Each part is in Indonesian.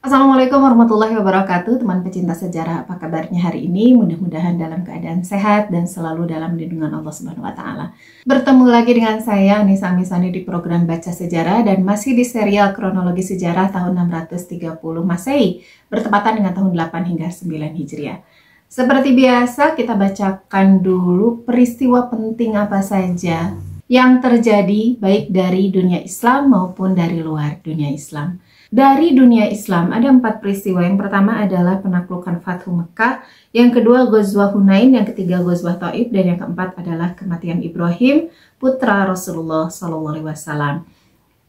Assalamualaikum warahmatullahi wabarakatuh, teman pecinta sejarah, apa kabarnya hari ini? Mudah-mudahan dalam keadaan sehat dan selalu dalam lindungan Allah Subhanahu wa Ta'ala. Bertemu lagi dengan saya Nisa Misani di program Baca Sejarah dan masih di serial kronologi sejarah tahun 630 Masehi, bertepatan dengan tahun 8 hingga 9 Hijriah. Seperti biasa, kita bacakan dulu peristiwa penting apa saja yang terjadi baik dari dunia Islam maupun dari luar dunia Islam. Dari dunia Islam ada 4 peristiwa. Yang pertama adalah penaklukan Fathu Mekah, yang kedua Ghazwah Hunain, yang ketiga Ghazwah Thaif, dan yang keempat adalah kematian Ibrahim, putra Rasulullah SAW.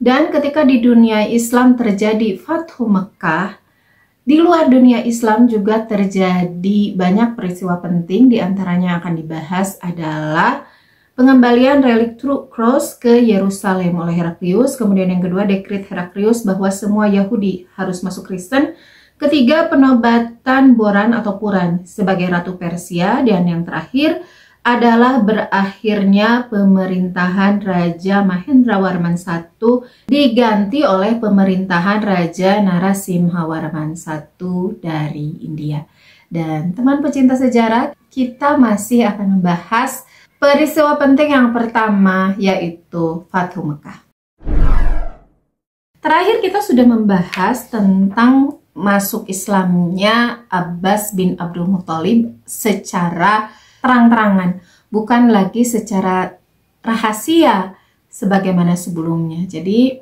Dan ketika di dunia Islam terjadi Fathu Mekah, di luar dunia Islam juga terjadi banyak peristiwa penting. Di antaranya yang akan dibahas adalah pengembalian relik True Cross ke Yerusalem oleh Heraklius. Kemudian yang kedua, dekret Heraklius bahwa semua Yahudi harus masuk Kristen. Ketiga, penobatan Boran atau Puran sebagai Ratu Persia. Dan yang terakhir adalah berakhirnya pemerintahan Raja Mahendrawarman I diganti oleh pemerintahan Raja Narasimhawarman I dari India. Dan teman pecinta sejarah, kita masih akan membahas peristiwa penting yang pertama, yaitu Fathu Mekah. Terakhir kita sudah membahas tentang masuk Islamnya Abbas bin Abdul Muthalib secara terang-terangan, bukan lagi secara rahasia sebagaimana sebelumnya. Jadi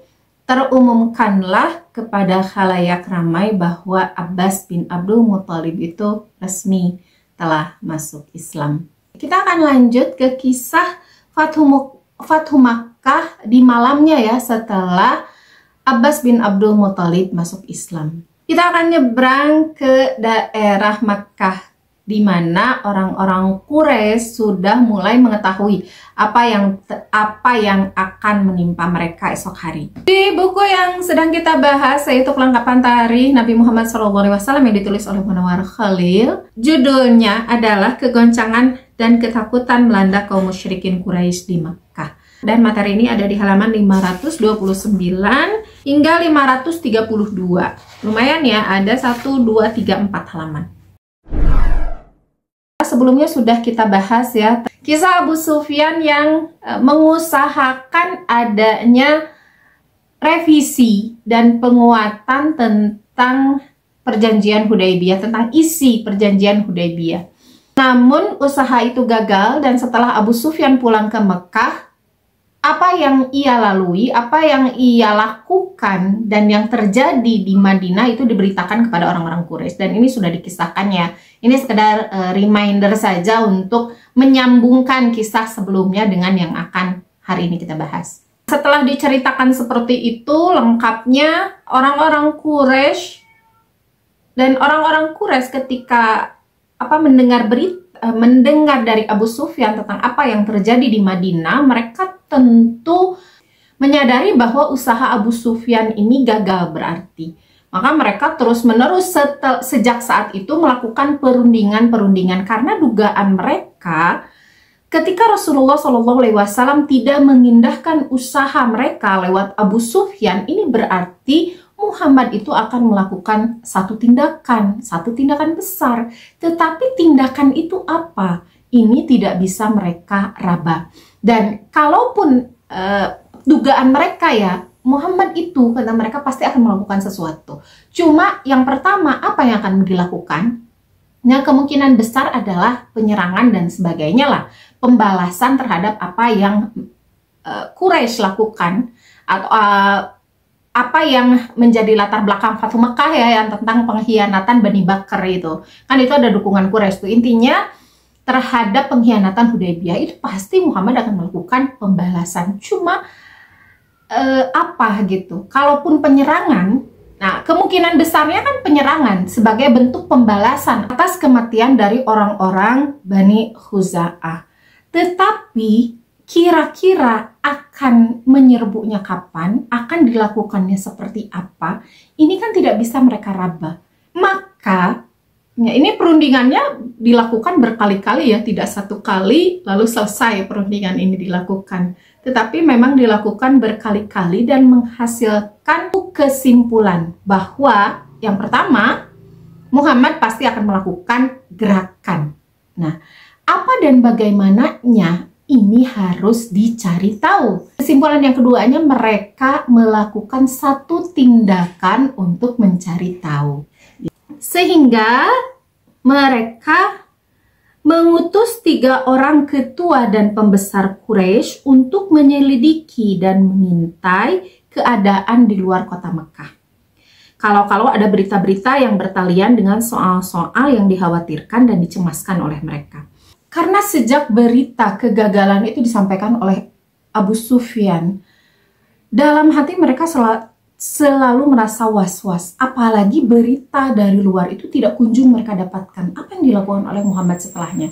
terumumkanlah kepada khalayak ramai bahwa Abbas bin Abdul Muthalib itu resmi telah masuk Islam. Kita akan lanjut ke kisah Fathu Makkah di malamnya ya, setelah Abbas bin Abdul Muthalib masuk Islam. Kita akan nyebrang ke daerah Makkah, di mana orang-orang Quraisy sudah mulai mengetahui apa yang akan menimpa mereka esok hari. Di buku yang sedang kita bahas, yaitu Kelengkapan Tarikh Nabi Muhammad SAW yang ditulis oleh Munawwar Khalil, judulnya adalah Kegoncangan dan Ketakutan Melanda Kaum Musyrikin Quraisy di Makkah. Dan materi ini ada di halaman 529 hingga 532. Lumayan ya, ada 1, 2, 3, 4 halaman. Sebelumnya sudah kita bahas ya, kisah Abu Sufyan yang mengusahakan adanya revisi dan penguatan tentang perjanjian Hudaybiyah, tentang isi perjanjian Hudaybiyah. Namun usaha itu gagal, dan setelah Abu Sufyan pulang ke Mekah, apa yang ia lalui, apa yang ia lakukan, dan yang terjadi di Madinah itu diberitakan kepada orang-orang Quraisy. Dan ini sudah dikisahkan ya. Ini sekedar reminder saja untuk menyambungkan kisah sebelumnya dengan yang akan hari ini kita bahas. Setelah diceritakan seperti itu lengkapnya, orang-orang Quraisy ketika mendengar dari Abu Sufyan tentang apa yang terjadi di Madinah, mereka tentu menyadari bahwa usaha Abu Sufyan ini gagal berarti. Maka mereka terus-menerus sejak saat itu melakukan perundingan karena dugaan mereka ketika Rasulullah SAW tidak mengindahkan usaha mereka lewat Abu Sufyan, ini berarti Muhammad itu akan melakukan satu tindakan besar. Tetapi tindakan itu apa? Ini tidak bisa mereka raba. Dan kalaupun dugaan mereka ya, Muhammad itu, kata mereka, pasti akan melakukan sesuatu. Cuma yang pertama, apa yang akan dilakukan? Nah, kemungkinan besar adalah penyerangan dan sebagainya lah. Pembalasan terhadap apa yang Quraisy lakukan, atau apa yang menjadi latar belakang Fathu Mekah ya, yang tentang pengkhianatan Bani Bakr itu. Kan itu ada dukungan Quraisy tuh. Intinya terhadap pengkhianatan Hudaybiyah itu pasti Muhammad akan melakukan pembalasan. Cuma apa gitu? Kalaupun penyerangan, nah kemungkinan besarnya kan penyerangan sebagai bentuk pembalasan atas kematian dari orang-orang Bani Khuza'ah. Tetapi kira-kira akan menyerbunya kapan, akan dilakukannya seperti apa, ini kan tidak bisa mereka raba. Maka ya, ini perundingannya dilakukan berkali-kali ya, tidak satu kali lalu selesai perundingan ini dilakukan. Tetapi memang dilakukan berkali-kali dan menghasilkan kesimpulan bahwa Yang pertama, Muhammad pasti akan melakukan gerakan. Nah, apa dan bagaimananya ini harus dicari tahu. Kesimpulan yang keduanya, mereka melakukan satu tindakan untuk mencari tahu. Sehingga mereka mengutus 3 orang ketua dan pembesar Quraisy untuk menyelidiki dan mengintai keadaan di luar kota Mekah. Kalau ada berita-berita yang bertalian dengan soal-soal yang dikhawatirkan dan dicemaskan oleh mereka. Karena sejak berita kegagalan itu disampaikan oleh Abu Sufyan, dalam hati mereka selalu merasa was-was. Apalagi berita dari luar itu tidak kunjung mereka dapatkan. Apa yang dilakukan oleh Muhammad setelahnya?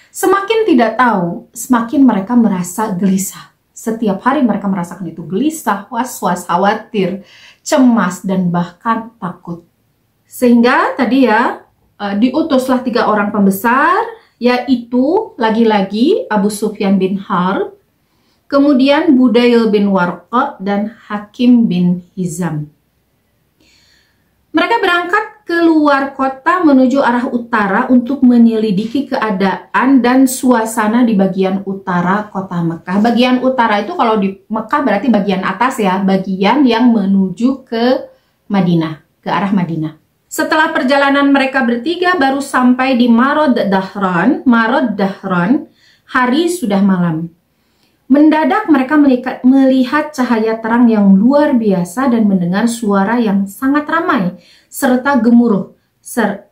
Semakin tidak tahu, semakin mereka merasa gelisah. Setiap hari mereka merasakan itu, gelisah, was-was, khawatir, cemas, dan bahkan takut. Sehingga tadi ya, diutuslah 3 orang pembesar, yaitu lagi-lagi Abu Sufyan bin Harb, kemudian Budayl bin Warqa, dan Hakim bin Hizam. Mereka berangkat keluar kota menuju arah utara untuk menyelidiki keadaan dan suasana di bagian utara kota Mekah. Bagian utara itu kalau di Mekah berarti bagian atas ya, bagian yang menuju ke Madinah, ke arah Madinah. Setelah perjalanan mereka bertiga baru sampai di Marod Dahran, hari sudah malam. Mendadak mereka melihat cahaya terang yang luar biasa dan mendengar suara yang sangat ramai serta gemuruh.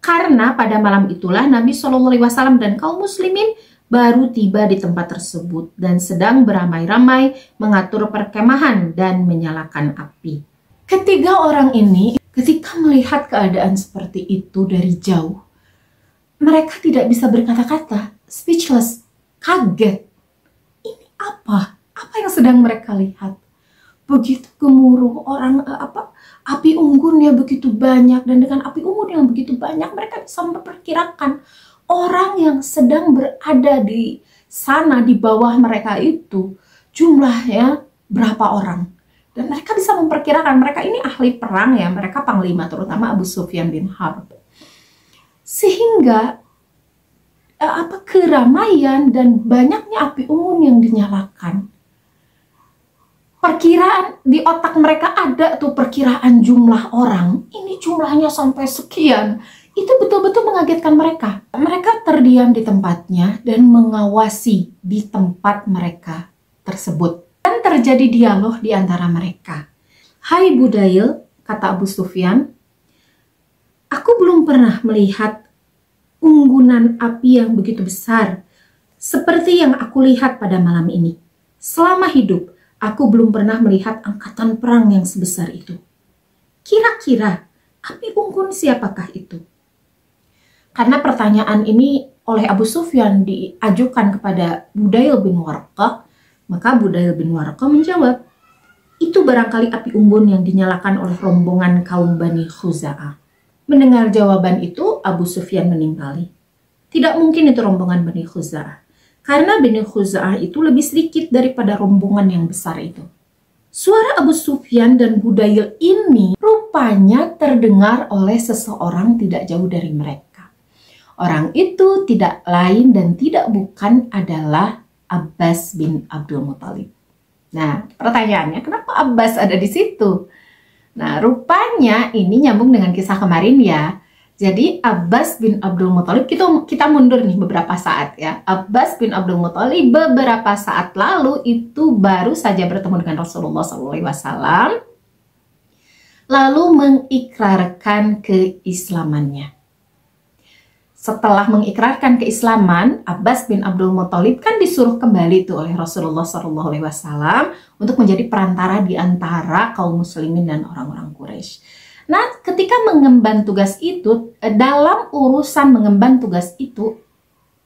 Karena pada malam itulah Nabi SAW dan kaum muslimin baru tiba di tempat tersebut dan sedang beramai-ramai mengatur perkemahan dan menyalakan api. Ketiga orang ini ketika melihat keadaan seperti itu dari jauh, mereka tidak bisa berkata-kata, speechless, kaget. Apa yang sedang mereka lihat? Begitu gemuruh orang, api unggunnya begitu banyak, dan dengan api unggun yang begitu banyak mereka bisa memperkirakan orang yang sedang berada di sana di bawah mereka itu jumlahnya berapa orang. Dan mereka bisa memperkirakan, mereka ini ahli perang ya, mereka panglima, terutama Abu Sufyan bin Harb. Sehingga keramaian dan banyaknya api unggun yang dinyalakan, perkiraan di otak mereka ada tuh perkiraan jumlah orang, ini jumlahnya sampai sekian. Itu betul-betul mengagetkan mereka. Mereka terdiam di tempatnya dan mengawasi di tempat mereka tersebut. Dan terjadi dialog di antara mereka. "Hai Budayl," kata Abu Sufyan, "aku belum pernah melihat unggunan api yang begitu besar seperti yang aku lihat pada malam ini. Selama hidup, aku belum pernah melihat angkatan perang yang sebesar itu. Kira-kira api unggun siapakah itu?" Karena pertanyaan ini oleh Abu Sufyan diajukan kepada Budayl bin Warqa, maka Budayl bin Warqa menjawab, "Itu barangkali api unggun yang dinyalakan oleh rombongan kaum Bani Khuza'ah." Mendengar jawaban itu, Abu Sufyan menimpali, "Tidak mungkin itu rombongan Bani Khuza'ah. Karena Bani Khuza'ah itu lebih sedikit daripada rombongan yang besar itu." Suara Abu Sufyan dan Budayl ini rupanya terdengar oleh seseorang tidak jauh dari mereka. Orang itu tidak lain dan tidak bukan adalah Abbas bin Abdul Muthalib. Nah, pertanyaannya, kenapa Abbas ada di situ? Nah, rupanya ini nyambung dengan kisah kemarin ya. Jadi Abbas bin Abdul Muthalib, kita mundur nih beberapa saat ya. Abbas bin Abdul Muthalib beberapa saat lalu itu baru saja bertemu dengan Rasulullah SAW, lalu mengikrarkan keislamannya. Setelah mengikrarkan keislaman, Abbas bin Abdul Muthalib kan disuruh kembali tuh oleh Rasulullah SAW untuk menjadi perantara di antara kaum muslimin dan orang-orang Quraisy. Nah, ketika mengemban tugas itu, dalam urusan mengemban tugas itu,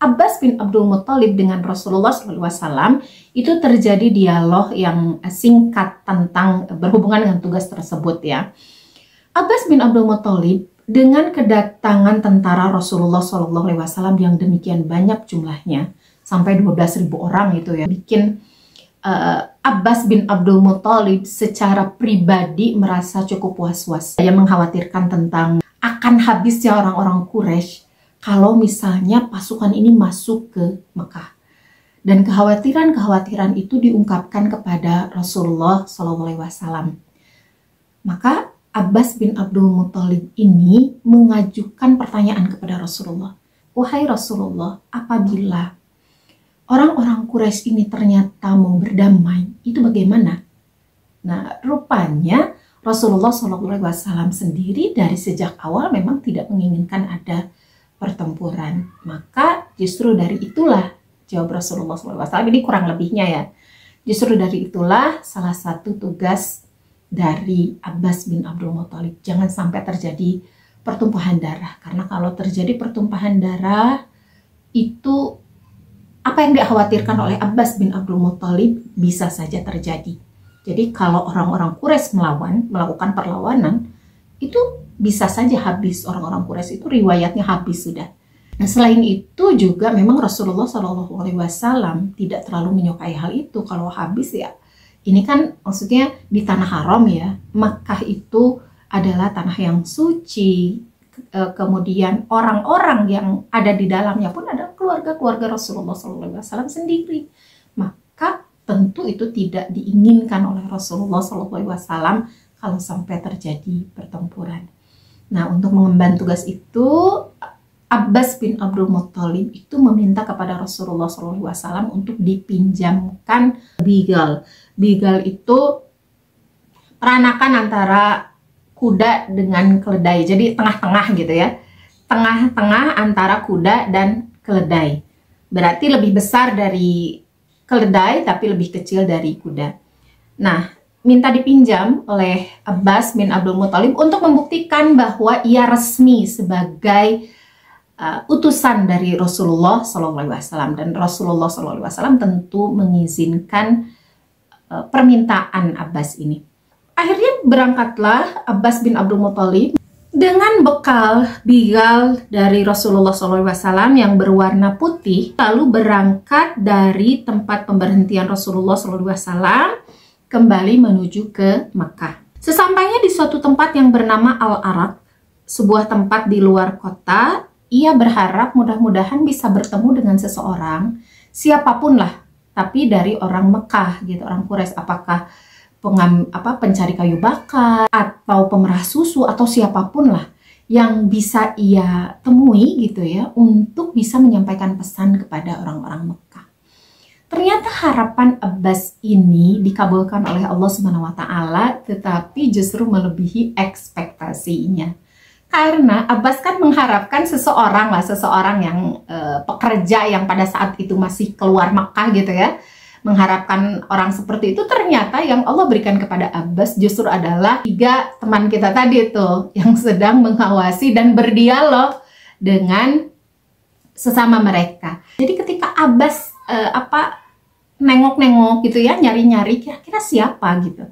Abbas bin Abdul Muthalib dengan Rasulullah SAW itu terjadi dialog yang singkat tentang berhubungan dengan tugas tersebut ya. Abbas bin Abdul Muthalib dengan kedatangan tentara Rasulullah SAW yang demikian banyak jumlahnya, sampai 12.000 orang itu ya, bikin Abbas bin Abdul Muthalib secara pribadi merasa cukup was-was. Dia mengkhawatirkan tentang akan habisnya orang-orang Quraisy kalau misalnya pasukan ini masuk ke Mekah. Dan kekhawatiran-kekhawatiran itu diungkapkan kepada Rasulullah SAW. Maka Abbas bin Abdul Muthalib ini mengajukan pertanyaan kepada Rasulullah. Wahai Rasulullah, apabila orang-orang Quraisy ini ternyata mau berdamai, itu bagaimana? Nah, rupanya Rasulullah SAW sendiri dari sejak awal memang tidak menginginkan ada pertempuran. Maka justru dari itulah, jawab Rasulullah SAW, ini kurang lebihnya ya. Justru dari itulah salah satu tugas dari Abbas bin Abdul Muthalib. Jangan sampai terjadi pertumpahan darah. Karena kalau terjadi pertumpahan darah, itu apa yang dikhawatirkan oleh Abbas bin Abdul Muthalib bisa saja terjadi. Jadi kalau orang-orang Quraisy melakukan perlawanan, itu bisa saja habis. Orang-orang Quraisy itu riwayatnya habis sudah. Nah, selain itu juga memang Rasulullah SAW tidak terlalu menyukai hal itu. Kalau habis ya, ini kan maksudnya di tanah haram ya. Makkah itu adalah tanah yang suci. Kemudian orang-orang yang ada di dalamnya pun adalah keluarga-keluarga Rasulullah SAW sendiri. Maka tentu itu tidak diinginkan oleh Rasulullah SAW kalau sampai terjadi pertempuran. Nah, untuk mengemban tugas itu, Abbas bin Abdul Muthalib itu meminta kepada Rasulullah SAW untuk dipinjamkan bigal. Bigal itu peranakan antara kuda dengan keledai. Jadi tengah-tengah gitu ya. Tengah-tengah antara kuda dan keledai. Berarti lebih besar dari keledai tapi lebih kecil dari kuda. Nah, minta dipinjam oleh Abbas bin Abdul Muthalib untuk membuktikan bahwa ia resmi sebagai utusan dari Rasulullah SAW, dan Rasulullah SAW tentu mengizinkan permintaan Abbas ini. Akhirnya berangkatlah Abbas bin Abdul Muthalib dengan bekal bigal dari Rasulullah SAW yang berwarna putih, lalu berangkat dari tempat pemberhentian Rasulullah SAW kembali menuju ke Makkah. Sesampainya di suatu tempat yang bernama Al-Arak, sebuah tempat di luar kota, ia berharap mudah-mudahan bisa bertemu dengan seseorang, siapapun lah, tapi dari orang Mekah gitu, orang Quraisy, apakah pencari kayu bakar atau pemerah susu atau siapapun lah yang bisa ia temui gitu ya, untuk bisa menyampaikan pesan kepada orang-orang Mekah. Ternyata harapan Abbas ini dikabulkan oleh Allah Subhanahu wa taala, tetapi justru melebihi ekspektasinya. Karena Abbas kan mengharapkan seseorang yang pekerja yang pada saat itu masih keluar Makkah gitu ya, mengharapkan orang seperti itu. Ternyata yang Allah berikan kepada Abbas justru adalah 3 teman kita tadi itu yang sedang mengawasi dan berdialog dengan sesama mereka. Jadi ketika Abbas nengok-nengok gitu ya, nyari-nyari kira-kira siapa gitu.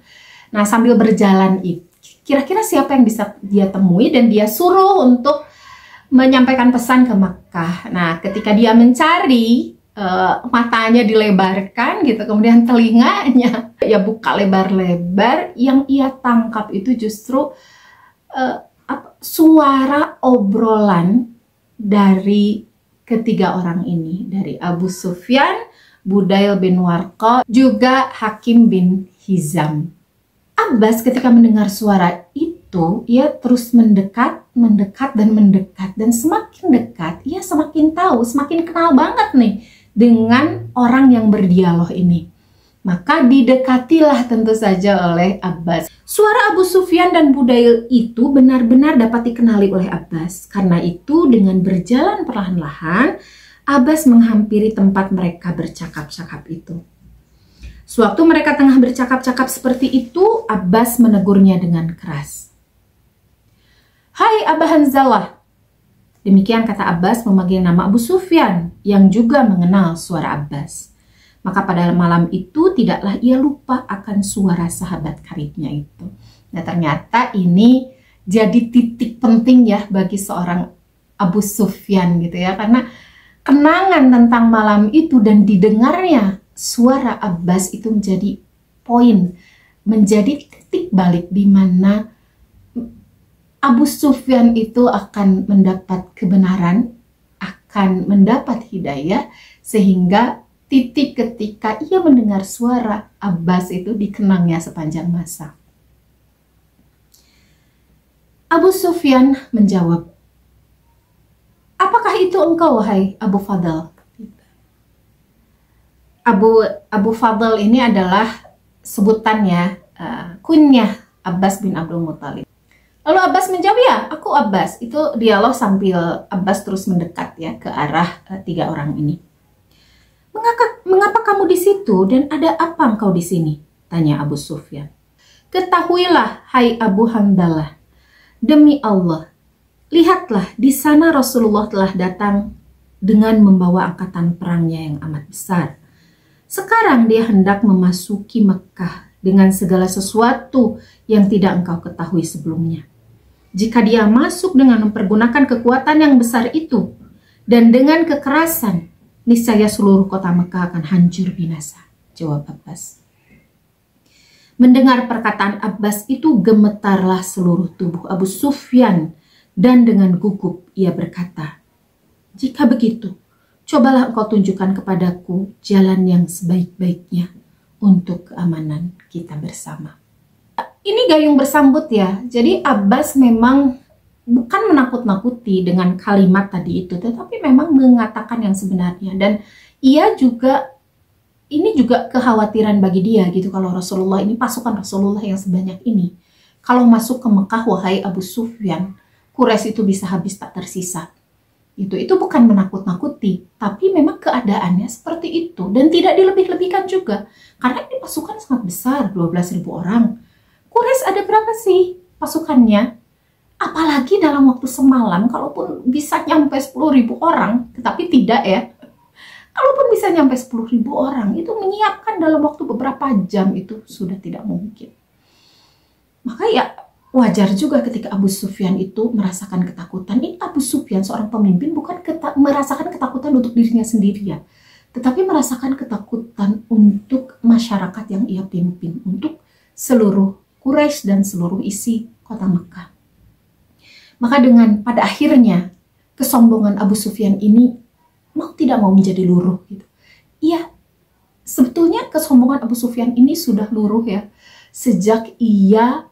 Nah, sambil berjalan itu kira-kira siapa yang bisa dia temui, dan dia suruh untuk menyampaikan pesan ke Makkah. Nah, ketika dia mencari, matanya dilebarkan gitu, kemudian telinganya ya buka lebar-lebar, yang ia tangkap itu justru suara obrolan dari ketiga orang ini, dari Abu Sufyan, Budail bin Warqa, juga Hakim bin Hizam. Abbas ketika mendengar suara itu, ia terus mendekat, dan semakin dekat, ia semakin tahu, semakin kenal banget nih dengan orang yang berdialog ini. Maka didekatilah tentu saja oleh Abbas. Suara Abu Sufyan dan Budail itu benar-benar dapat dikenali oleh Abbas. Karena itu dengan berjalan perlahan-lahan, Abbas menghampiri tempat mereka bercakap-cakap itu. Sewaktu mereka tengah bercakap-cakap seperti itu, Abbas menegurnya dengan keras. "Hai Aba Hanzalah." Demikian kata Abbas memanggil nama Abu Sufyan yang juga mengenal suara Abbas. Maka pada malam itu tidaklah ia lupa akan suara sahabat karibnya itu. Nah, ternyata ini jadi titik penting ya bagi seorang Abu Sufyan gitu ya, karena kenangan tentang malam itu dan didengarnya suara Abbas itu menjadi poin, menjadi titik balik di mana Abu Sufyan itu akan mendapat kebenaran, akan mendapat hidayah, sehingga titik ketika ia mendengar suara Abbas itu dikenangnya sepanjang masa. Abu Sufyan menjawab, "Apakah itu engkau, wahai Abu Fadl?" Abu Fadl ini adalah sebutannya, kunyah Abbas bin Abdul Muthalib. Lalu Abbas menjawab, "Ya, aku Abbas." Itu dialog sambil Abbas terus mendekat ya ke arah tiga orang ini. Mengapa kamu di situ dan ada apa engkau di sini?" tanya Abu Sufyan. "Ketahuilah, hai Abu Handalah, demi Allah, lihatlah di sana Rasulullah telah datang dengan membawa angkatan perangnya yang amat besar. Sekarang dia hendak memasuki Mekah dengan segala sesuatu yang tidak engkau ketahui sebelumnya. Jika dia masuk dengan mempergunakan kekuatan yang besar itu dan dengan kekerasan, niscaya seluruh kota Mekah akan hancur binasa," jawab Abbas. Mendengar perkataan Abbas itu, gemetarlah seluruh tubuh Abu Sufyan dan dengan gugup ia berkata, "Jika begitu, cobalah engkau tunjukkan kepadaku jalan yang sebaik-baiknya untuk keamanan kita bersama." Ini gayung bersambut ya. Jadi Abbas memang bukan menakut-nakuti dengan kalimat tadi itu, tetapi memang mengatakan yang sebenarnya. Dan ia juga, ini juga kekhawatiran bagi dia gitu, kalau Rasulullah ini, pasukan Rasulullah yang sebanyak ini, kalau masuk ke Mekah, wahai Abu Sufyan, Quraisy itu bisa habis tak tersisa. Itu bukan menakut-nakuti, tapi memang keadaannya seperti itu. Dan tidak dilebih-lebihkan juga, karena ini pasukan sangat besar, 12.000 orang. Quraisy ada berapa sih pasukannya? Apalagi dalam waktu semalam, kalaupun bisa nyampe 10.000 orang, tetapi tidak ya. Kalaupun bisa nyampe 10.000 orang, itu menyiapkan dalam waktu beberapa jam itu sudah tidak mungkin. Maka ya wajar juga ketika Abu Sufyan itu merasakan ketakutan. Ini Abu Sufyan, seorang pemimpin, bukan merasakan ketakutan untuk dirinya sendiri ya, tetapi merasakan ketakutan untuk masyarakat yang ia pimpin, untuk seluruh Quraisy dan seluruh isi kota Mekah. Maka dengan pada akhirnya kesombongan Abu Sufyan ini mau tidak mau menjadi luruh gitu. Iya, sebetulnya kesombongan Abu Sufyan ini sudah luruh ya, sejak ia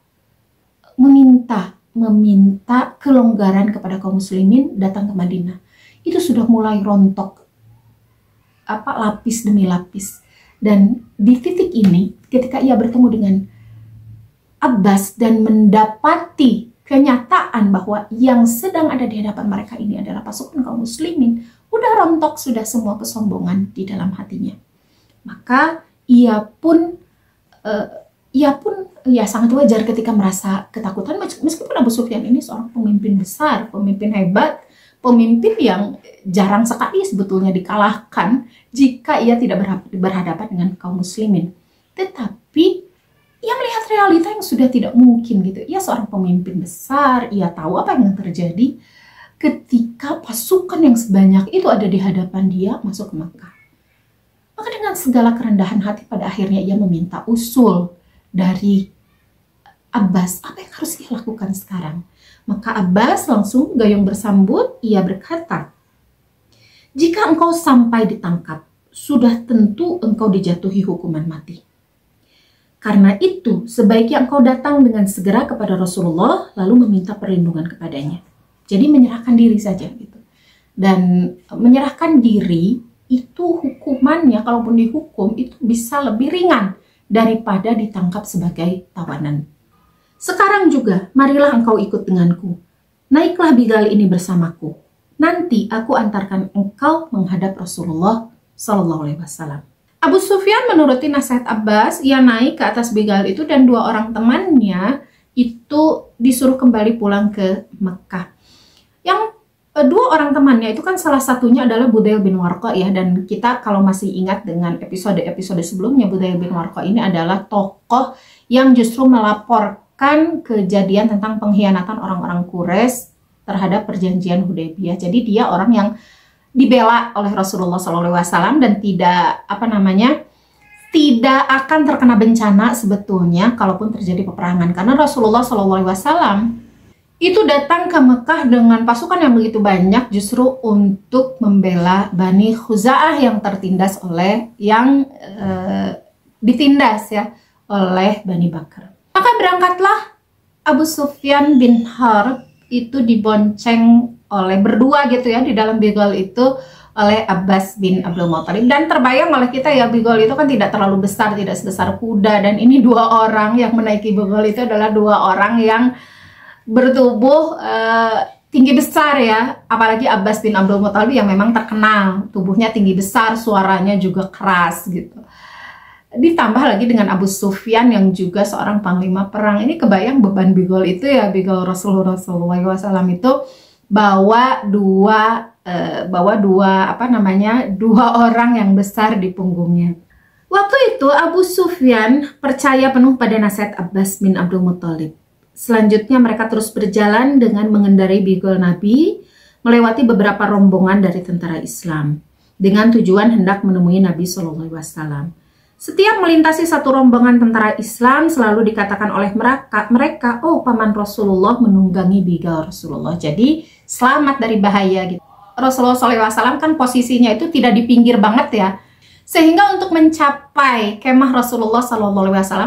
meminta kelonggaran kepada kaum muslimin datang ke Madinah. Itu sudah mulai rontok lapis demi lapis. Dan di titik ini, ketika ia bertemu dengan Abbas dan mendapati kenyataan bahwa yang sedang ada di hadapan mereka ini adalah pasukan kaum muslimin, udah rontok sudah semua kesombongan di dalam hatinya. Maka ia pun ya sangat wajar ketika merasa ketakutan, meskipun Abu Sufyan ini seorang pemimpin besar, pemimpin hebat, pemimpin yang jarang sekali sebetulnya dikalahkan jika ia tidak berhadapan dengan kaum muslimin. Tetapi ia melihat realita yang sudah tidak mungkin gitu. Ia seorang pemimpin besar, ia tahu apa yang terjadi ketika pasukan yang sebanyak itu ada di hadapan dia masuk ke Mekah. Maka dengan segala kerendahan hati pada akhirnya ia meminta usul dari Abbas, apa yang harus ia lakukan sekarang? Maka Abbas langsung gayung bersambut, ia berkata, "Jika engkau sampai ditangkap, sudah tentu engkau dijatuhi hukuman mati. Karena itu, sebaiknya engkau datang dengan segera kepada Rasulullah, lalu meminta perlindungan kepadanya." Jadi menyerahkan diri saja gitu. Dan menyerahkan diri itu hukumannya, kalaupun dihukum, itu bisa lebih ringan daripada ditangkap sebagai tawanan. "Sekarang juga, marilah engkau ikut denganku. Naiklah Bigal ini bersamaku. Nanti aku antarkan engkau menghadap Rasulullah SAW." Abu Sufyan menuruti nasihat Abbas, ia naik ke atas begal itu dan dua orang temannya itu disuruh kembali pulang ke Mekah. Yang dua orang temannya itu kan salah satunya adalah Budayl bin Warqa ya, dan kita kalau masih ingat dengan episode-episode sebelumnya, Budayl bin Warqa ini adalah tokoh yang justru melaporkan kejadian tentang pengkhianatan orang-orang Quraisy terhadap perjanjian Hudaybiyah. Jadi dia orang yang dibela oleh Rasulullah SAW dan tidak tidak akan terkena bencana sebetulnya kalaupun terjadi peperangan, karena Rasulullah SAW itu datang ke Mekah dengan pasukan yang begitu banyak justru untuk membela Bani Khuza'ah yang tertindas oleh ditindas ya oleh Bani Bakar. Maka berangkatlah Abu Sufyan bin Harb itu dibonceng oleh berdua gitu ya di dalam bigol itu oleh Abbas bin Abdul Muthalib. Dan terbayang oleh kita ya, bigol itu kan tidak terlalu besar, tidak sebesar kuda, dan ini dua orang yang menaiki bigol itu adalah dua orang yang bertubuh tinggi besar ya, apalagi Abbas bin Abdul Muthalib yang memang terkenal tubuhnya tinggi besar, suaranya juga keras gitu. Ditambah lagi dengan Abu Sufyan yang juga seorang panglima perang. Ini kebayang beban bigol itu ya, bigol Rasulullah SAW itu bawa dua orang yang besar di punggungnya. Waktu itu Abu Sufyan percaya penuh pada nasihat Abbas bin Abdul Muthalib. Selanjutnya mereka terus berjalan dengan mengendarai bigol Nabi, melewati beberapa rombongan dari tentara Islam, dengan tujuan hendak menemui Nabi SAW. Setiap melintasi satu rombongan tentara Islam, selalu dikatakan oleh mereka, oh paman Rasulullah menunggangi bigol Rasulullah, jadi selamat dari bahaya gitu. Rasulullah SAW kan posisinya itu tidak di pinggir banget ya, sehingga untuk mencapai kemah Rasulullah SAW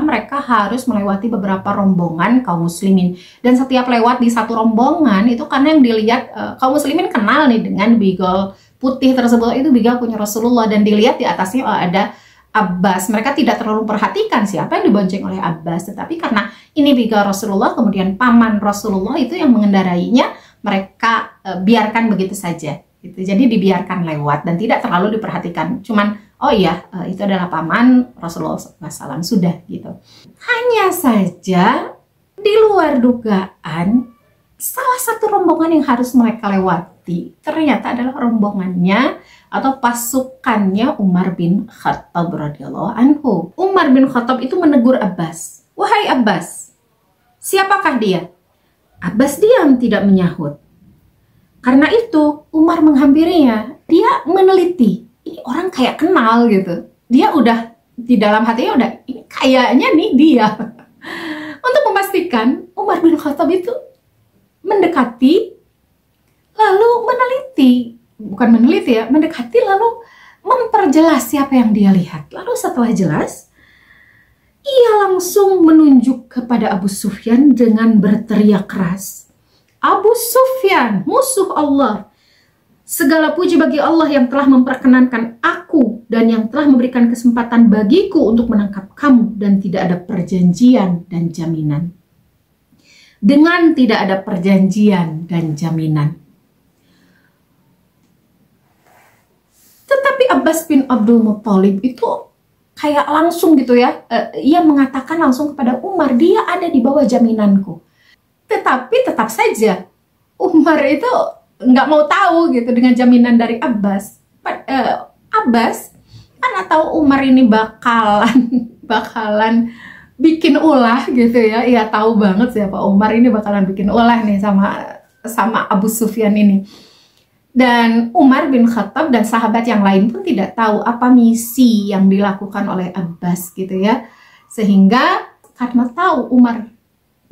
mereka harus melewati beberapa rombongan kaum muslimin. Dan setiap lewat di satu rombongan itu karena yang dilihat kaum muslimin kenal nih dengan bigol putih tersebut, itu bigol punya Rasulullah, dan dilihat di atasnya ada Abbas. Mereka tidak terlalu perhatikan siapa yang dibonceng oleh Abbas, tetapi karena ini bigol Rasulullah, kemudian paman Rasulullah itu yang mengendarainya, mereka biarkan begitu saja gitu. Jadi dibiarkan lewat dan tidak terlalu diperhatikan, cuman oh iya, itu adalah paman Rasulullah SAW, sudah gitu. Hanya saja di luar dugaan, salah satu rombongan yang harus mereka lewati ternyata adalah rombongannya atau pasukannya Umar bin Khattab radhiyallahu anhu. Umar bin Khattab itu menegur Abbas, wahai Abbas, siapakah dia? Abbas diam, tidak menyahut. Karena itu Umar menghampirinya, dia meneliti. Ini orang kayak kenal gitu. Dia udah di dalam hatinya udah, ini kayaknya nih dia. Untuk memastikan, Umar bin Khattab itu mendekati, lalu meneliti. Bukan meneliti ya, mendekati lalu memperjelas siapa yang dia lihat. Lalu setelah jelas, ia langsung menunjuk kepada Abu Sufyan dengan berteriak keras. Abu Sufyan, musuh Allah. Segala puji bagi Allah yang telah memperkenankan aku dan yang telah memberikan kesempatan bagiku untuk menangkap kamu, dan tidak ada perjanjian dan jaminan. Dengan tidak ada perjanjian dan jaminan. Tetapi Abbas bin Abdul Muthalib itu kayak langsung gitu ya, ia mengatakan langsung kepada Umar, dia ada di bawah jaminanku. Tetapi tetap saja Umar itu nggak mau tahu gitu dengan jaminan dari Abbas. Abbas karena tahu Umar ini bakalan bikin ulah gitu ya. Ia tahu banget siapa Umar ini bakalan bikin ulah nih sama Abu Sufyan ini. Dan Umar bin Khattab dan sahabat yang lain pun tidak tahu apa misi yang dilakukan oleh Abbas gitu ya. Sehingga karena tahu Umar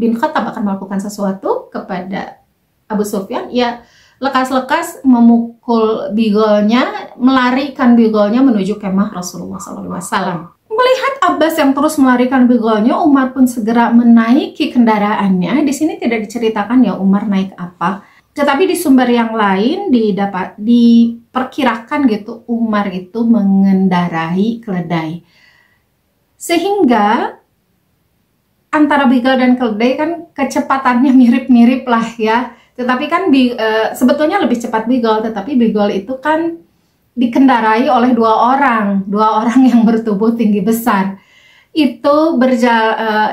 bin Khattab akan melakukan sesuatu kepada Abu Sufyan, ya lekas-lekas memukul bigolnya, melarikan bigolnya menuju kemah Rasulullah SAW. Melihat Abbas yang terus melarikan bigolnya, Umar pun segera menaiki kendaraannya. Di sini tidak diceritakan ya Umar naik apa, tetapi di sumber yang lain diperkirakan gitu Umar itu mengendarai keledai. Sehingga antara bigol dan keledai kan kecepatannya mirip-mirip lah ya. Tetapi kan sebetulnya lebih cepat bigol, tetapi bigol itu kan dikendarai oleh dua orang yang bertubuh tinggi besar. Itu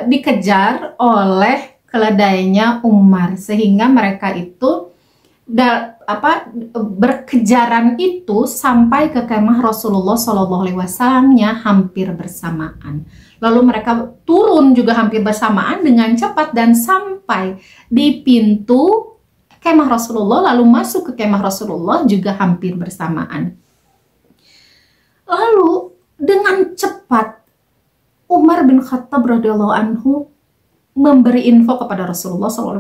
dikejar oleh keledainya Umar, sehingga mereka itu berkejaran itu sampai ke kemah Rasulullah SAW-nya hampir bersamaan. Lalu mereka turun juga hampir bersamaan dengan cepat dan sampai di pintu kemah Rasulullah, lalu masuk ke kemah Rasulullah juga hampir bersamaan. Lalu dengan cepat bin Khattab radhiyallahu anhu memberi info kepada Rasulullah SAW.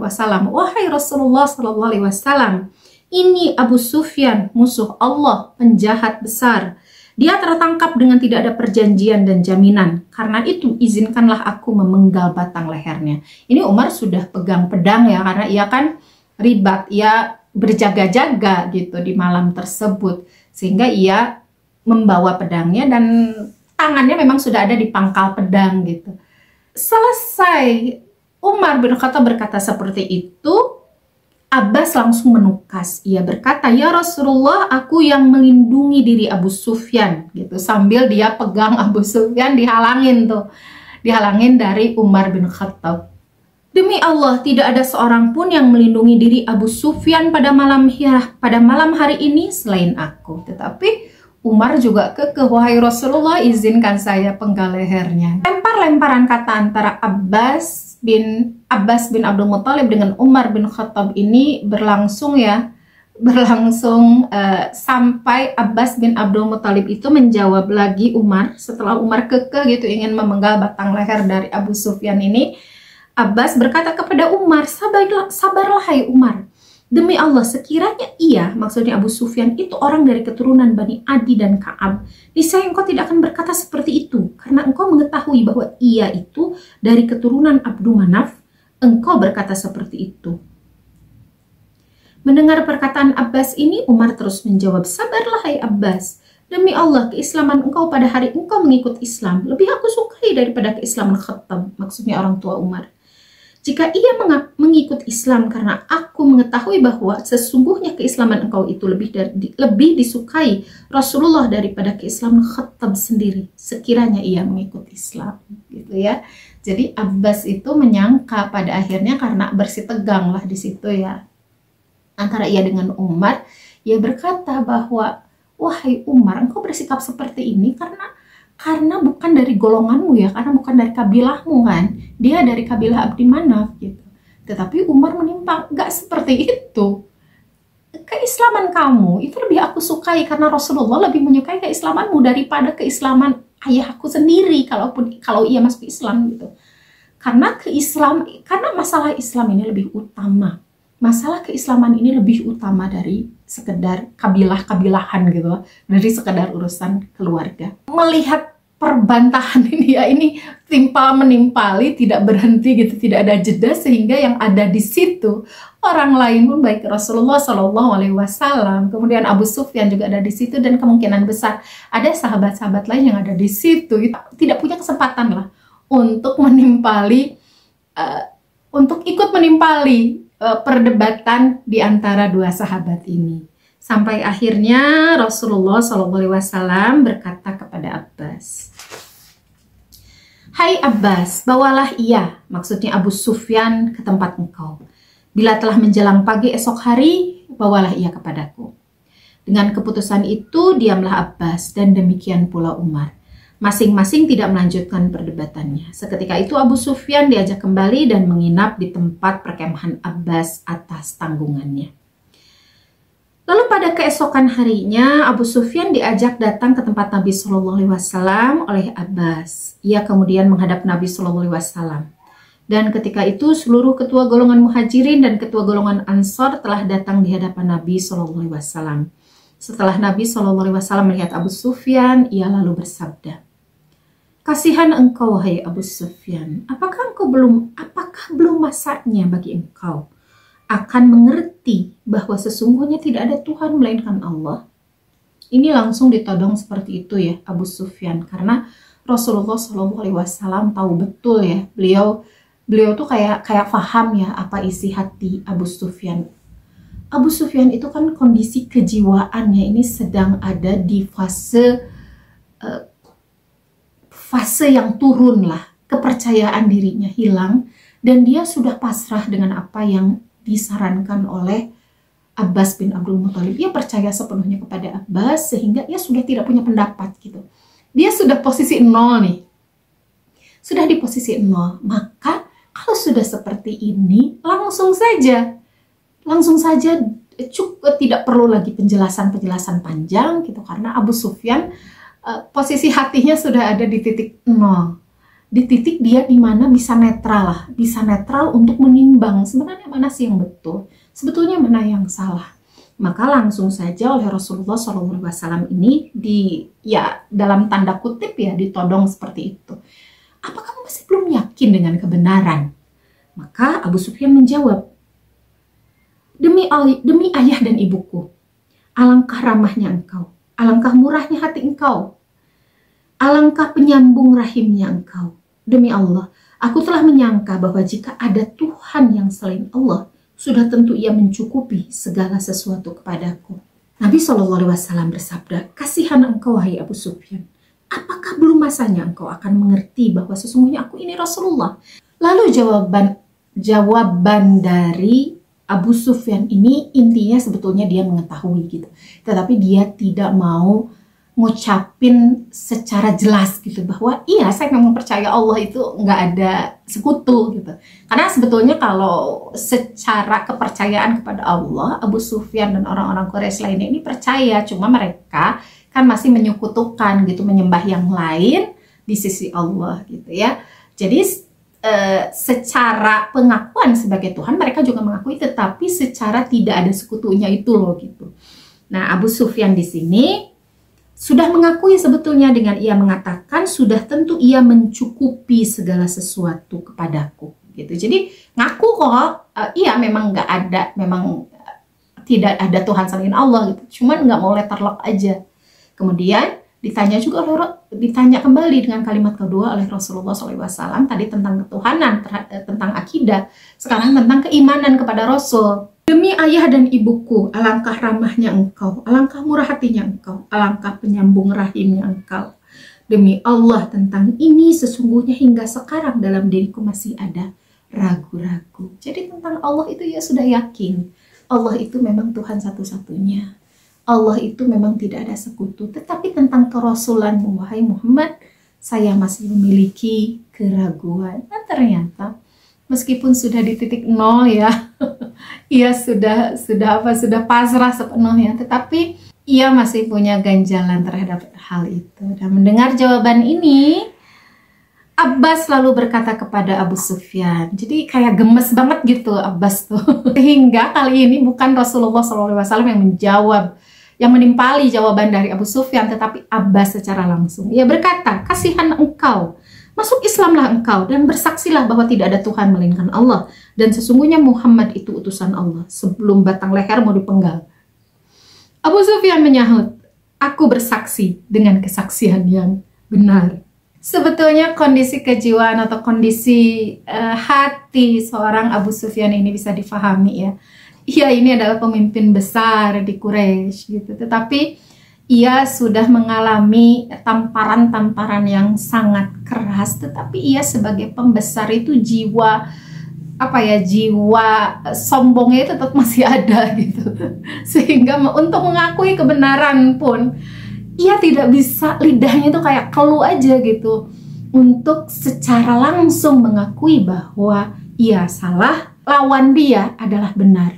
Wahai Rasulullah SAW, ini Abu Sufyan, musuh Allah, penjahat besar. Dia tertangkap dengan tidak ada perjanjian dan jaminan. Karena itu izinkanlah aku memenggal batang lehernya. Ini Umar sudah pegang pedang ya, karena ia kan ribat, ia berjaga-jaga gitu di malam tersebut. Sehingga ia membawa pedangnya dan tangannya memang sudah ada di pangkal pedang gitu. Selesai Umar bin Khattab berkata seperti itu, Abbas langsung menukas. Ia berkata, ya Rasulullah, aku yang melindungi diri Abu Sufyan gitu. Sambil dia pegang Abu Sufyan, dihalangin tuh. Dihalangin dari Umar bin Khattab. Demi Allah, tidak ada seorang pun yang melindungi diri Abu Sufyan pada malam hari ini selain aku. Tetapi Umar juga kekeh, wahai Rasulullah, izinkan saya penggal lehernya. Lempar-lemparan kata antara Abbas bin Abdul Muthalib dengan Umar bin Khattab ini berlangsung sampai Abbas bin Abdul Muthalib itu menjawab lagi Umar. Setelah Umar kekeh gitu ingin memenggal batang leher dari Abu Sufyan ini, Abbas berkata kepada Umar, sabarlah hai Umar. Demi Allah, sekiranya ia, maksudnya Abu Sufyan, itu orang dari keturunan Bani Adi dan Ka'ab, niscaya engkau tidak akan berkata seperti itu, karena engkau mengetahui bahwa ia itu dari keturunan Abdu Manaf, engkau berkata seperti itu. Mendengar perkataan Abbas ini, Umar terus menjawab, sabarlah hai Abbas, demi Allah, keislaman engkau pada hari engkau mengikut Islam, lebih aku sukai daripada keislaman Khattab, maksudnya orang tua Umar. Jika ia mengikut Islam karena aku mengetahui bahwa sesungguhnya keislaman engkau itu lebih disukai Rasulullah daripada keislaman Khattab sendiri, sekiranya ia mengikut Islam, gitu ya. Jadi Abbas itu menyangka pada akhirnya karena bersitegang lah di situ ya antara ia dengan Umar, ia berkata bahwa wahai Umar, engkau bersikap seperti ini karena bukan dari golonganmu ya, karena bukan dari kabilahmu kan, dia dari kabilah Abdi Manaf gitu. Tetapi Umar menimpa, gak seperti itu. Keislaman kamu itu lebih aku sukai karena Rasulullah lebih menyukai keislamanmu daripada keislaman ayahku sendiri kalau ia masuk Islam gitu. Karena masalah Islam ini lebih utama. Masalah keislaman ini lebih utama dari sekedar kabilah-kabilahan gitu, dari sekedar urusan keluarga. Melihat perbantahan ini ya, ini timpal menimpali, tidak berhenti gitu, tidak ada jeda, sehingga yang ada di situ orang lain pun baik Rasulullah SAW, kemudian Abu Sufyan juga ada di situ, dan kemungkinan besar ada sahabat-sahabat lain yang ada di situ, tidak punya kesempatan lah untuk ikut menimpali perdebatan di antara dua sahabat ini. Sampai akhirnya Rasulullah SAW berkata kepada Abbas, hai Abbas, bawalah ia, maksudnya Abu Sufyan, ke tempat engkau. Bila telah menjelang pagi esok hari, bawalah ia kepadaku. Dengan keputusan itu, diamlah Abbas, dan demikian pula Umar. Masing-masing tidak melanjutkan perdebatannya. Seketika itu Abu Sufyan diajak kembali dan menginap di tempat perkemahan Abbas atas tanggungannya. Lalu pada keesokan harinya Abu Sufyan diajak datang ke tempat Nabi SAW oleh Abbas. Ia kemudian menghadap Nabi SAW. Dan ketika itu seluruh ketua golongan Muhajirin dan ketua golongan Ansor telah datang di hadapan Nabi SAW. Setelah Nabi SAW melihat Abu Sufyan, ia lalu bersabda, kasihan engkau, hai Abu Sufyan, apakah belum masanya bagi engkau akan mengerti bahwa sesungguhnya tidak ada Tuhan melainkan Allah? Ini langsung ditodong seperti itu ya Abu Sufyan, karena Rasulullah SAW tahu betul ya, beliau tuh kayak paham ya apa isi hati Abu Sufyan. Abu Sufyan itu kan kondisi kejiwaannya ini sedang ada di fase yang turun lah, kepercayaan dirinya hilang, dan dia sudah pasrah dengan apa yang disarankan oleh Abbas bin Abdul Muthalib. Ia percaya sepenuhnya kepada Abbas sehingga ia sudah tidak punya pendapat gitu. Dia sudah posisi nol nih, sudah di posisi nol. Maka kalau sudah seperti ini, langsung saja cukup, tidak perlu lagi penjelasan panjang gitu, karena Abu Sufyan posisi hatinya sudah ada di titik nol. di titik dia di mana bisa netral lah, bisa netral untuk menimbang sebenarnya mana sih yang betul, sebetulnya mana yang salah. Maka langsung saja oleh Rasulullah SAW ini dalam tanda kutip ya ditodong seperti itu. Apa kamu masih belum yakin dengan kebenaran? Maka Abu Sufyan menjawab, demi ayah dan ibuku, alangkah ramahnya engkau, alangkah murahnya hati engkau, alangkah penyambung rahimnya engkau. Demi Allah, aku telah menyangka bahwa jika ada Tuhan yang selain Allah, sudah tentu ia mencukupi segala sesuatu kepadaku. Nabi SAW bersabda, kasihan engkau wahai Abu Sufyan. Apakah belum masanya engkau akan mengerti bahwa sesungguhnya aku ini Rasulullah? Lalu jawaban dari Abu Sufyan ini intinya sebetulnya dia mengetahui gitu. Tetapi dia tidak mau ngucapin secara jelas gitu bahwa iya saya memang percaya Allah itu nggak ada sekutu gitu. Karena sebetulnya kalau secara kepercayaan kepada Allah, Abu Sufyan dan orang-orang Quraisy lainnya ini percaya, cuma mereka kan masih menyekutukan gitu, menyembah yang lain di sisi Allah gitu ya. Jadi secara pengakuan sebagai Tuhan mereka juga mengakui, tetapi secara tidak ada sekutunya itu loh gitu. Nah, Abu Sufyan di sini sudah mengakui sebetulnya dengan ia mengatakan sudah tentu ia mencukupi segala sesuatu kepadaku gitu. Jadi ngaku kok iya memang nggak ada, memang tidak ada Tuhan selain Allah gitu. Cuman nggak mau letterlock aja. Kemudian ditanya kembali dengan kalimat kedua oleh Rasulullah SAW tadi tentang ketuhanan, tentang akidah. Sekarang tentang keimanan kepada Rasul. Demi ayah dan ibuku, alangkah ramahnya engkau, alangkah murah hatinya engkau, alangkah penyambung rahimnya engkau. Demi Allah, tentang ini sesungguhnya hingga sekarang dalam diriku masih ada ragu-ragu. Jadi tentang Allah itu ya sudah yakin. Allah itu memang Tuhan satu-satunya. Allah itu memang tidak ada sekutu. Tetapi tentang kerasulan wahai Muhammad, saya masih memiliki keraguan. Nah ternyata meskipun sudah di titik nol ya, ia sudah pasrah sepenuhnya, tetapi ia masih punya ganjalan terhadap hal itu. Dan mendengar jawaban ini, Abbas lalu berkata kepada Abu Sufyan. Jadi kayak gemes banget gitu Abbas tuh. Sehingga kali ini bukan Rasulullah SAW yang menjawab, yang menimpali jawaban dari Abu Sufyan, tetapi Abbas secara langsung. Ia berkata, kasihan engkau, masuk Islamlah engkau dan bersaksilah bahwa tidak ada Tuhan melainkan Allah dan sesungguhnya Muhammad itu utusan Allah, sebelum batang lehermu dipenggal. Abu Sufyan menyahut, aku bersaksi dengan kesaksian yang benar. Sebetulnya kondisi kejiwaan atau kondisi hati seorang Abu Sufyan ini bisa difahami ya. Ia ini adalah pemimpin besar di Quraisy gitu, tetapi ia sudah mengalami tamparan-tamparan yang sangat keras, tetapi ia sebagai pembesar itu jiwa sombongnya itu tetap masih ada gitu. Sehingga untuk mengakui kebenaran pun ia tidak bisa, lidahnya itu kayak keluh aja gitu untuk secara langsung mengakui bahwa ia salah, lawan dia adalah benar.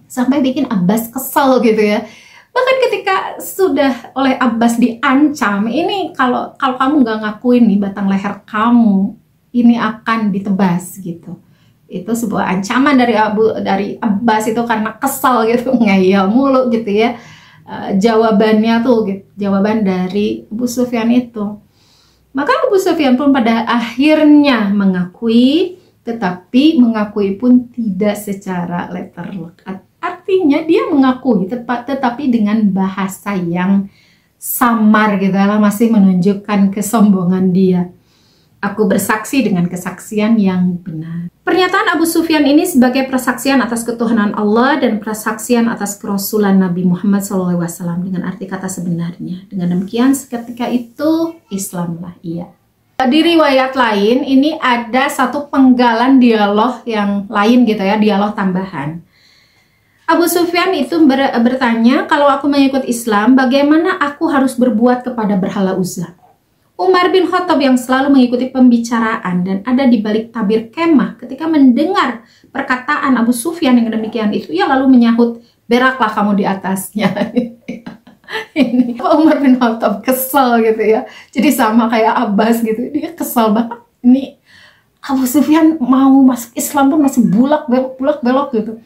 Sampai bikin Abbas kesal gitu ya. Bahkan ketika sudah oleh Abbas diancam, ini kalau kamu nggak ngakuin nih batang leher kamu ini akan ditebas gitu. Itu sebuah ancaman dari Abbas itu karena kesal gitu, ngeyel mulu gitu ya. Jawabannya tuh gitu, jawaban dari Abu Sufyan itu. Maka Abu Sufyan pun pada akhirnya mengakui, tetapi mengakui pun tidak secara letterlock. Artinya dia mengakui tetapi dengan bahasa yang samar gitu lah, masih menunjukkan kesombongan dia. Aku bersaksi dengan kesaksian yang benar. Pernyataan Abu Sufyan ini sebagai persaksian atas ketuhanan Allah dan persaksian atas kerasulan Nabi Muhammad SAW dengan arti kata sebenarnya. Dengan demikian seketika itu Islamlah ia. Di riwayat lain ini ada satu penggalan dialog yang lain gitu ya, dialog tambahan. Abu Sufyan itu bertanya, kalau aku mengikut Islam, bagaimana aku harus berbuat kepada berhala Uzza? Umar bin Khattab yang selalu mengikuti pembicaraan dan ada di balik tabir kemah ketika mendengar perkataan Abu Sufyan yang demikian itu, ia lalu menyahut, beraklah kamu di atasnya. Ini Umar bin Khattab kesel gitu ya. Jadi sama kayak Abbas gitu, dia kesel banget. Ini Abu Sufyan mau masuk Islam pun masih bulak belok gitu.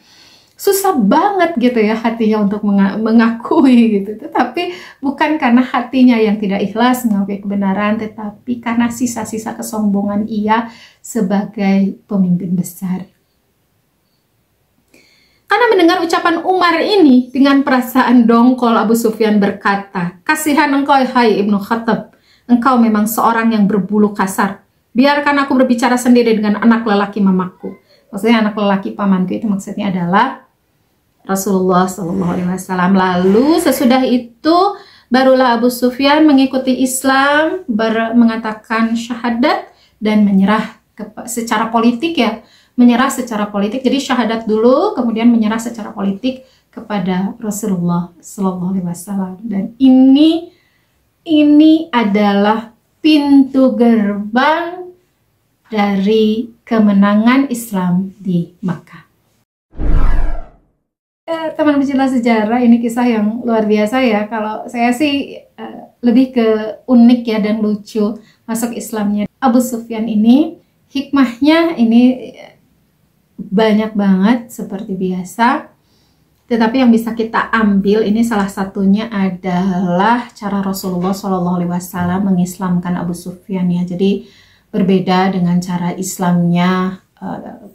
Susah banget gitu ya hatinya untuk mengakui gitu. Tetapi bukan karena hatinya yang tidak ikhlas mengakui kebenaran, tetapi karena sisa-sisa kesombongan ia sebagai pemimpin besar. Karena mendengar ucapan Umar ini, dengan perasaan dongkol Abu Sufyan berkata, "Kasihan engkau, hai Ibnu Khattab, engkau memang seorang yang berbulu kasar. Biarkan aku berbicara sendiri dengan anak lelaki mamaku." Maksudnya anak lelaki pamanku itu maksudnya adalah Rasulullah SAW. Lalu sesudah itu barulah Abu Sufyan mengikuti Islam, mengatakan syahadat dan menyerah secara politik ya, menyerah secara politik. Jadi syahadat dulu, kemudian menyerah secara politik kepada Rasulullah SAW. Dan ini adalah pintu gerbang dari kemenangan Islam di Makkah. Teman pecinta sejarah, ini kisah yang luar biasa ya. Kalau saya sih lebih ke unik ya dan lucu masuk Islamnya Abu Sufyan ini. Hikmahnya ini banyak banget seperti biasa. Tetapi yang bisa kita ambil ini salah satunya adalah cara Rasulullah SAW mengislamkan Abu Sufyan ya. Jadi berbeda dengan cara Islamnya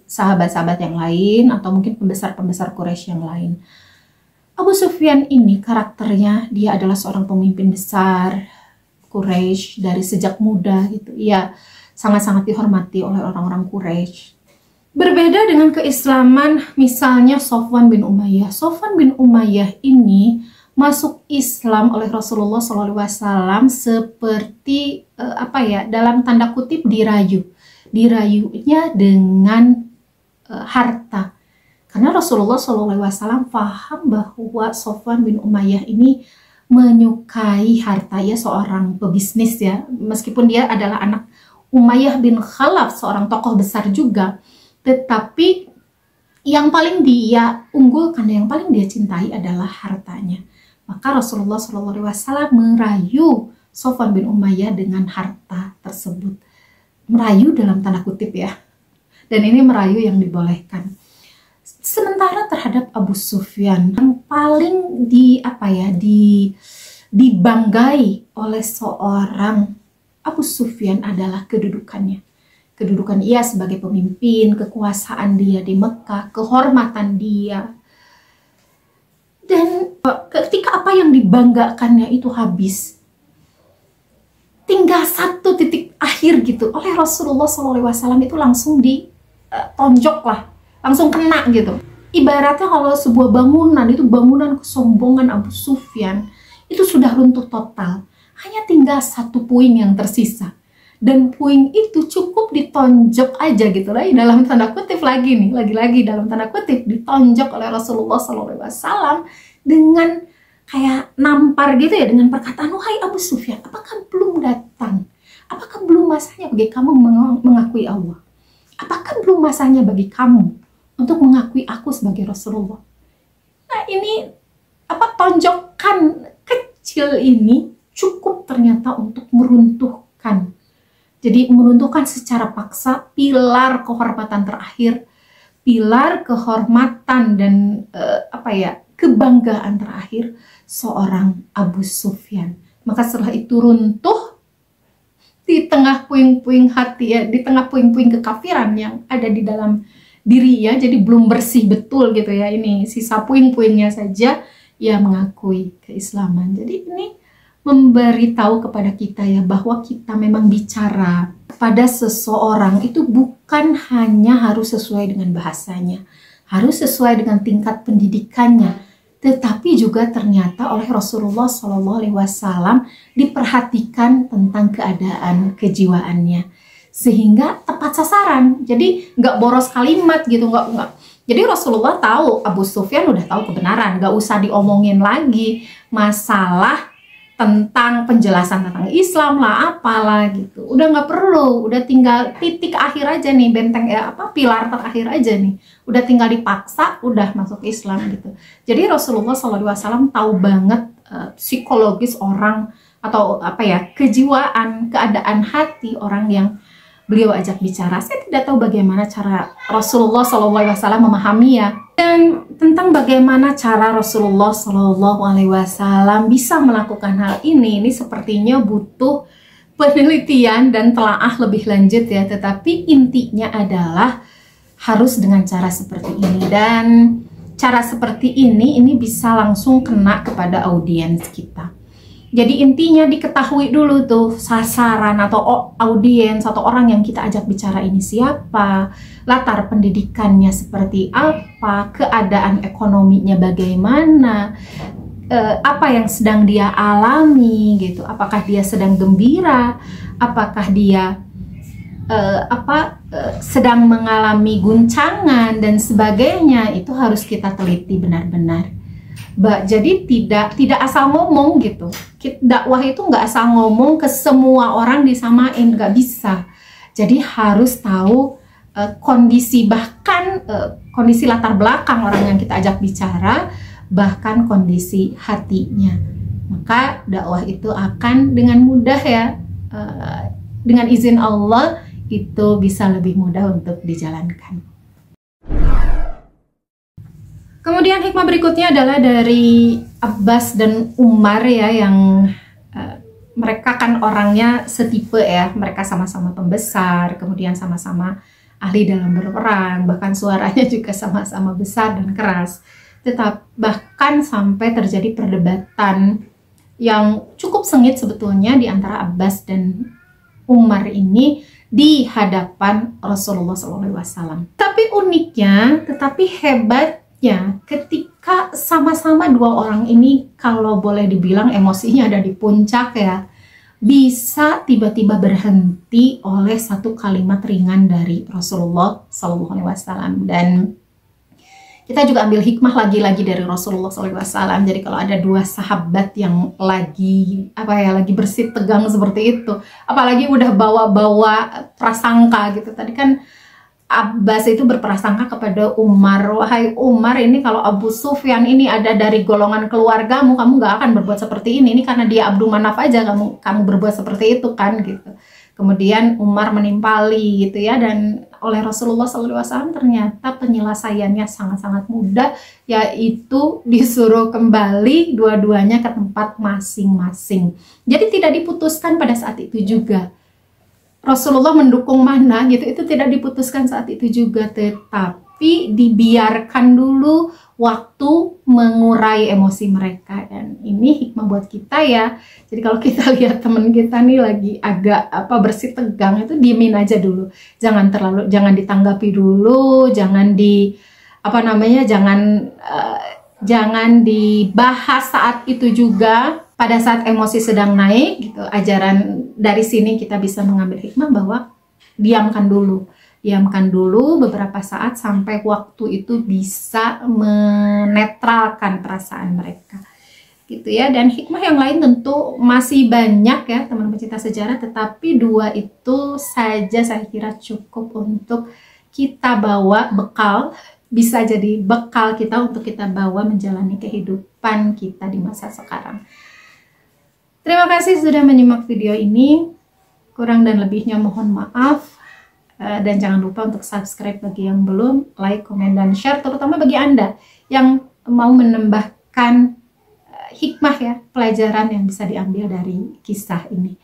sahabat-sahabat yang lain atau mungkin pembesar-pembesar Quraisy yang lain. Abu Sufyan ini karakternya, dia adalah seorang pemimpin besar Quraisy dari sejak muda gitu. Ia sangat-sangat dihormati oleh orang-orang Quraisy. Berbeda dengan keislaman misalnya Sofwan bin Umayyah. Sofwan bin Umayyah ini masuk Islam oleh Rasulullah SAW seperti dalam tanda kutip dirayunya dengan harta, karena Rasulullah SAW paham bahwa Sofwan bin Umayyah ini menyukai harta, ya seorang pebisnis ya, meskipun dia adalah anak Umayyah bin Khalaf, seorang tokoh besar juga, tetapi yang paling dia unggulkan, yang paling dia cintai adalah hartanya. Maka Rasulullah SAW merayu Sofwan bin Umayyah dengan harta tersebut. Merayu dalam tanda kutip ya. Dan ini merayu yang dibolehkan. Sementara terhadap Abu Sufyan, yang paling dibanggai oleh seorang Abu Sufyan adalah kedudukannya. Kedudukan ia sebagai pemimpin, kekuasaan dia di Mekah, kehormatan dia. Dan ketika apa yang dibanggakannya itu habis, tinggal satu titik akhir gitu oleh Rasulullah SAW, itu langsung ditonjok lah, langsung kena gitu. Ibaratnya kalau sebuah bangunan, itu bangunan kesombongan Abu Sufyan itu sudah runtuh total, hanya tinggal satu puing yang tersisa, dan puing itu cukup ditonjok aja gitu lah, dalam tanda kutip lagi-lagi dalam tanda kutip ditonjok oleh Rasulullah SAW dengan kayak nampar gitu ya, dengan perkataan, "Wahai Abu Sufyan, apakah belum datang? Apakah belum masanya bagi kamu mengakui Allah? Apakah belum masanya bagi kamu untuk mengakui aku sebagai Rasulullah?" Nah ini tonjokan kecil ini cukup ternyata untuk meruntuhkan. Jadi meruntuhkan secara paksa pilar kehormatan terakhir, pilar kehormatan dan kebanggaan terakhir seorang Abu Sufyan. Maka setelah itu runtuh di tengah puing-puing hati ya, di tengah puing-puing kekafiran yang ada di dalam diri ya, jadi belum bersih betul gitu ya, ini sisa puing-puingnya saja ya mengakui keislaman. Jadi ini memberitahu kepada kita ya, bahwa kita memang bicara pada seseorang itu bukan hanya harus sesuai dengan bahasanya, harus sesuai dengan tingkat pendidikannya, tetapi juga ternyata oleh Rasulullah SAW diperhatikan tentang keadaan kejiwaannya, sehingga tepat sasaran. Jadi nggak boros kalimat gitu, nggak. Jadi Rasulullah tahu, Abu Sufyan udah tahu kebenaran, nggak usah diomongin lagi masalah tentang penjelasan tentang Islam lah, apalah gitu. Udah nggak perlu, udah tinggal titik akhir aja nih, benteng pilar terakhir aja nih. Udah tinggal dipaksa, udah masuk Islam gitu. Jadi Rasulullah SAW tahu banget psikologis orang atau apa ya, kejiwaan, keadaan hati orang yang beliau ajak bicara. Saya tidak tahu bagaimana cara Rasulullah SAW memahami ya, dan tentang bagaimana cara Rasulullah SAW bisa melakukan hal ini sepertinya butuh penelitian dan telaah lebih lanjut ya. Tetapi intinya adalah harus dengan cara seperti ini, dan cara seperti ini bisa langsung kena kepada audiens kita. Jadi intinya diketahui dulu tuh sasaran atau audiens atau orang yang kita ajak bicara ini siapa, latar pendidikannya seperti apa, keadaan ekonominya bagaimana, apa yang sedang dia alami gitu, apakah dia sedang gembira, apakah dia sedang mengalami guncangan dan sebagainya. Itu harus kita teliti benar-benar. Jadi tidak asal ngomong gitu. Dakwah itu nggak asal ngomong ke semua orang disamain, nggak bisa. Jadi harus tahu kondisi, bahkan kondisi latar belakang orang yang kita ajak bicara, bahkan kondisi hatinya. Maka dakwah itu akan dengan mudah ya, dengan izin Allah itu bisa lebih mudah untuk dijalankan. Kemudian hikmah berikutnya adalah dari Abbas dan Umar ya, yang mereka kan orangnya setipe ya, mereka sama-sama pembesar, kemudian sama-sama ahli dalam berperang, bahkan suaranya juga sama-sama besar dan keras. Bahkan sampai terjadi perdebatan yang cukup sengit sebetulnya di antara Abbas dan Umar ini di hadapan Rasulullah SAW. Tapi uniknya, tetapi hebat ya, ketika sama-sama dua orang ini, kalau boleh dibilang emosinya ada di puncak ya, bisa tiba-tiba berhenti oleh satu kalimat ringan dari Rasulullah SAW. Dan kita juga ambil hikmah lagi-lagi dari Rasulullah SAW. Jadi kalau ada dua sahabat yang lagi lagi bersih tegang seperti itu, apalagi udah bawa-bawa prasangka gitu. Tadi kan Abbas itu berprasangka kepada Umar, wahai Umar, ini kalau Abu Sufyan ini ada dari golongan keluargamu, kamu gak akan berbuat seperti ini karena dia Abdul Manaf aja kamu berbuat seperti itu kan gitu. Kemudian Umar menimpali gitu ya, dan oleh Rasulullah SAW ternyata penyelesaiannya sangat-sangat mudah, yaitu disuruh kembali dua-duanya ke tempat masing-masing. Jadi tidak diputuskan pada saat itu juga. Rasulullah mendukung mana gitu, itu tidak diputuskan saat itu juga, tetapi dibiarkan dulu waktu mengurai emosi mereka. Dan ini hikmah buat kita ya. Jadi kalau kita lihat teman kita nih lagi agak bersih tegang, itu diemin aja dulu, jangan ditanggapi dulu, jangan jangan dibahas saat itu juga. Pada saat emosi sedang naik gitu, ajaran dari sini kita bisa mengambil hikmah bahwa diamkan dulu beberapa saat sampai waktu itu bisa menetralkan perasaan mereka gitu ya. Dan hikmah yang lain tentu masih banyak ya teman pencinta sejarah, tetapi dua itu saja saya kira cukup untuk kita bawa bekal, bisa jadi bekal kita untuk kita bawa menjalani kehidupan kita di masa sekarang. Terima kasih sudah menyimak video ini. Kurang dan lebihnya mohon maaf. Dan jangan lupa untuk subscribe bagi yang belum, like, komen, dan share, terutama bagi Anda yang mau menambahkan hikmah ya, pelajaran yang bisa diambil dari kisah ini.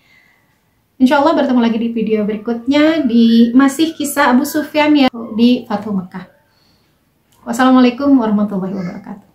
Insya Allah bertemu lagi di video berikutnya, di masih kisah Abu Sufyan ya di Fathu Mekah. Wassalamualaikum warahmatullahi wabarakatuh.